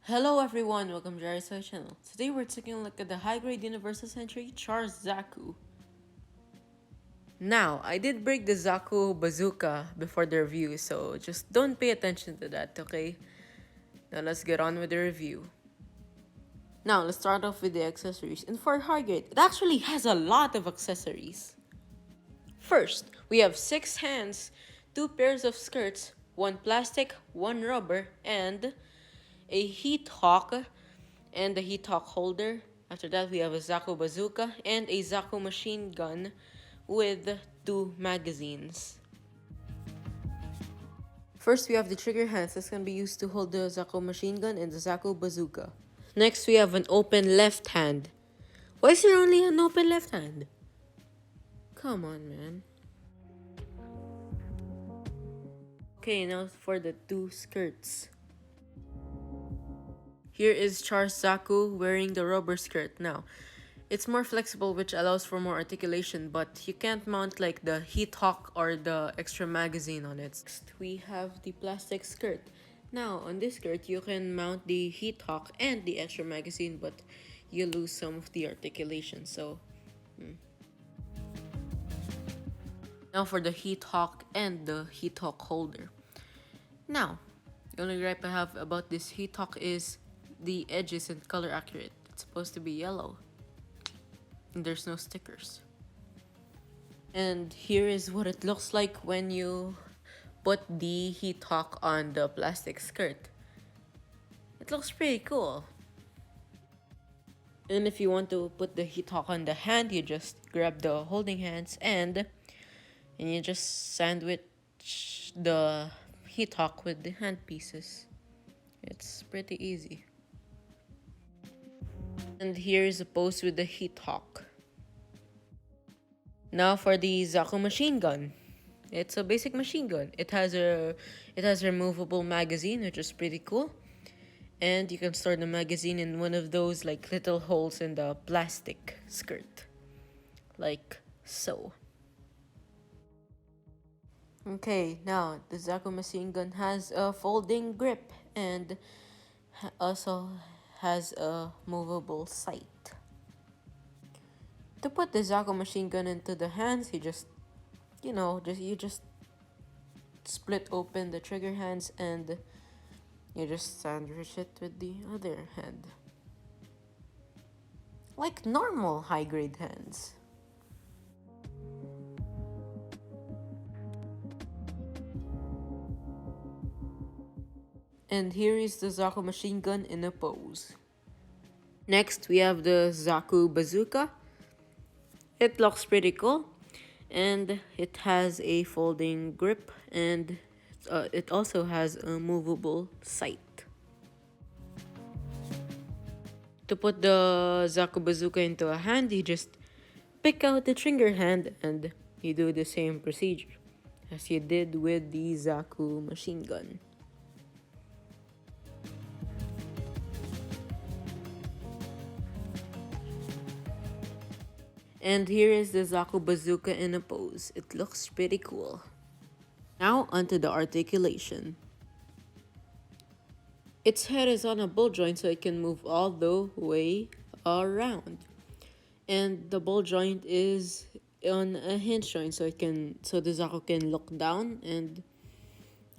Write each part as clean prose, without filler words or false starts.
Hello everyone, welcome to our channel. Today we're taking a look at the high-grade Universal Century Char's Zaku. Now, I did break the Zaku bazooka before the review, so just don't pay attention to that, okay? Now let's get on with the review. Now, let's start off with the accessories. And for high-grade, it actually has a lot of accessories. First, we have 6 hands, 2 pairs of skirts, 1 plastic, 1 rubber, and a heat hawk and the heat hawk holder. After that, we have a Zaku bazooka and a Zaku machine gun with 2 magazines. First, we have the trigger hands that's going to be used to hold the Zaku machine gun and the Zaku bazooka. Next, we have an open left hand. Why is there only an open left hand? Come on, man. Okay, now for the 2 skirts. Here is Char Zaku wearing the rubber skirt. Now, it's more flexible, which allows for more articulation, but you can't mount like the heat hawk or the extra magazine on it. Next, we have the plastic skirt. Now, on this skirt, you can mount the heat hawk and the extra magazine, but you lose some of the articulation, so... Now for the heat hawk and the heat hawk holder. Now, the only gripe I have about this heat hawk is the edge isn't color accurate. It's supposed to be yellow. And there's no stickers. And here is what it looks like when you put the heat hawk on the plastic skirt. It looks pretty cool. And if you want to put the heat hawk on the hand, you just grab the holding hands and you just sandwich the heat hawk with the hand pieces. It's pretty easy. And here is a pose with the heat hawk. Now for the Zaku machine gun. It's a basic machine gun. It has a removable magazine, which is pretty cool. And you can store the magazine in one of those like little holes in the plastic skirt. Like so. Okay, now the Zaku machine gun has a folding grip and also has a movable sight. To put the Zaku machine gun into the hands, you just split open the trigger hands and you just sandwich it with the other hand. Like normal high-grade hands. And here is the Zaku machine gun in a pose. Next, we have the Zaku bazooka. It looks pretty cool. And it has a folding grip and it also has a movable sight. To put the Zaku bazooka into a hand, you just pick out the trigger hand and you do the same procedure as you did with the Zaku machine gun. And here is the Zaku bazooka in a pose. It looks pretty cool. Now onto the articulation. Its head is on a ball joint so it can move all the way around. And the ball joint is on a hinge joint so the Zaku can look down, and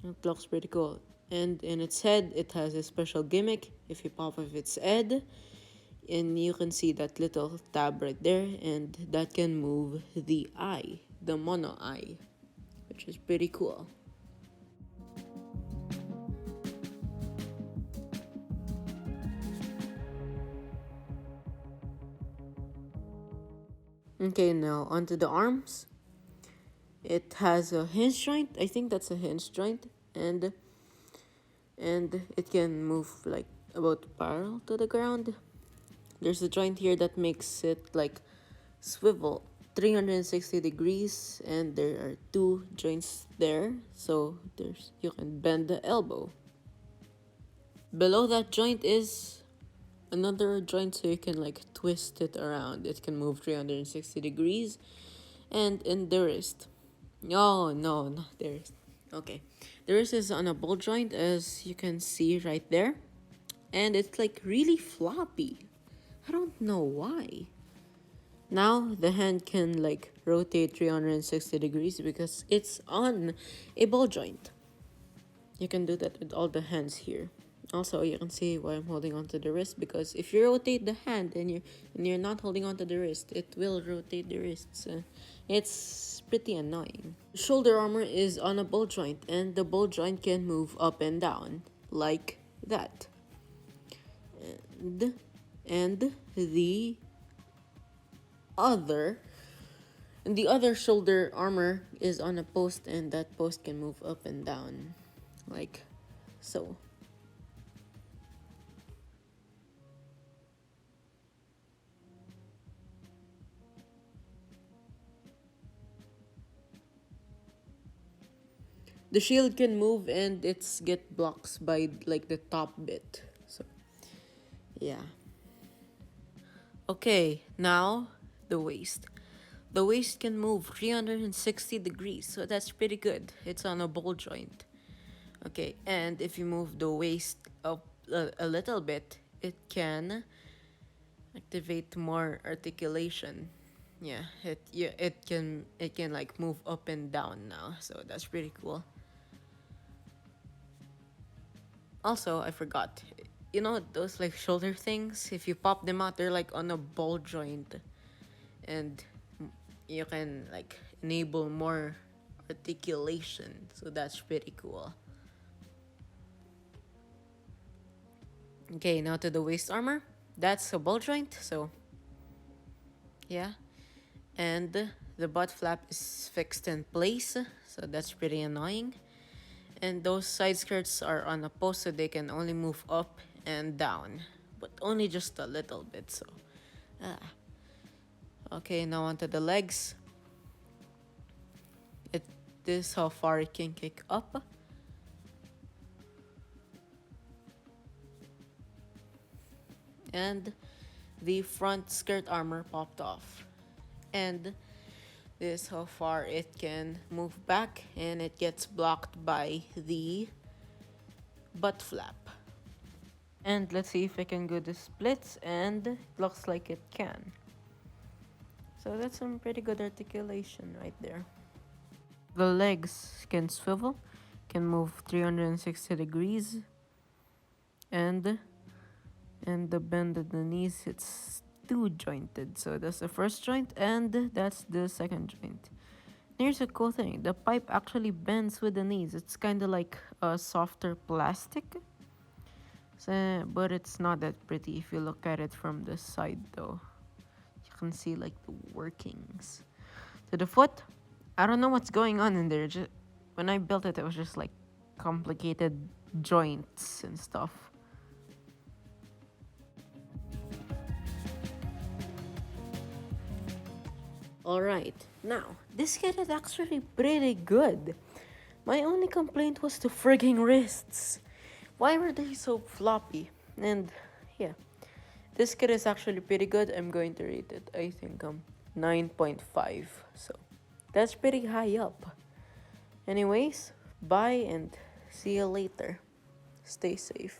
it looks pretty cool. And in its head, it has a special gimmick. If you pop off its head, and you can see that little tab right there, and that can move the eye, the mono eye, which is pretty cool. Okay, now onto the arms. It has a hinge joint. I think that's a hinge joint, and it can move like about parallel to the ground. There's a joint here that makes it like swivel 360 degrees, and there are 2 joints there, so you can bend the elbow. Below that joint is another joint so you can like twist it around. It can move 360 degrees. And in the wrist. Oh, no, not the wrist. Okay. The wrist is on a ball joint, as you can see right there. and it's like really floppy. I don't know why. Now the hand can like rotate 360 degrees because it's on a ball joint. You can do that with all the hands here. Also, you can see why I'm holding onto the wrist, because if you rotate the hand and you're not holding onto the wrist, it will rotate the wrists. It's pretty annoying. The shoulder armor is on a ball joint, and the ball joint can move up and down like that. And other the other shoulder armor is on a post, and that post can move up and down like so. The shield can move, and it's get blocks by like the top bit. So yeah. Okay, now the waist. The waist can move 360 degrees, so that's pretty good. It's on a ball joint. Okay, and if you move the waist up a little bit, it can activate more articulation. It can like move up and down now, so that's pretty cool. Also, I forgot. You know those like shoulder things? If you pop them out, they're like on a ball joint, and you can like enable more articulation. So that's pretty cool. Okay, now to the waist armor. That's a ball joint, so yeah. And the butt flap is fixed in place, so that's pretty annoying. And those side skirts are on a post, so they can only move up and down, but only just a little bit. So okay, now onto the legs. This is how far it can kick up. And the front skirt armor popped off. And this is how far it can move back, and it gets blocked by the butt flap. And let's see if I can go to splits, and it looks like it can. So that's some pretty good articulation right there. The legs can swivel, can move 360 degrees, and the bend of the knees, it's two jointed. So that's the first joint, and that's the second joint. Here's a cool thing. The pipe actually bends with the knees. It's kind of like a softer plastic. So, but it's not that pretty if you look at it from the side though. You can see like the workings. To the foot, I don't know what's going on in there. Just, when I built it, it was just like complicated joints and stuff. Alright, now, this kit is actually pretty good. My only complaint was the frigging wrists. Why were they so floppy? And yeah, this kit is actually pretty good. I'm going to rate it, I think, 9.5. So that's pretty high up. Anyways, bye and see you later. Stay safe.